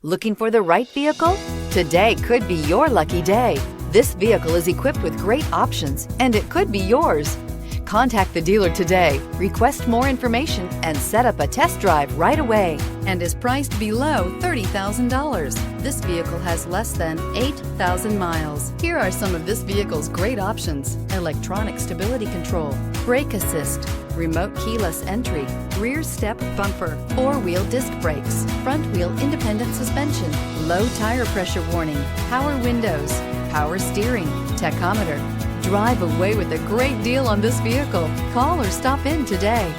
Looking for the right vehicle? Today could be your lucky day. This vehicle is equipped with great options, and it could be yours. Contact the dealer today, request more information, and set up a test drive right away, and is priced below $30,000. This vehicle has less than 8,000 miles. Here are some of this vehicle's great options: electronic stability control, brake assist, remote keyless entry, rear step bumper, four-wheel disc brakes, front wheel independent suspension, low tire pressure warning, power windows, power steering, tachometer. Drive away with a great deal on this vehicle. Call or stop in today.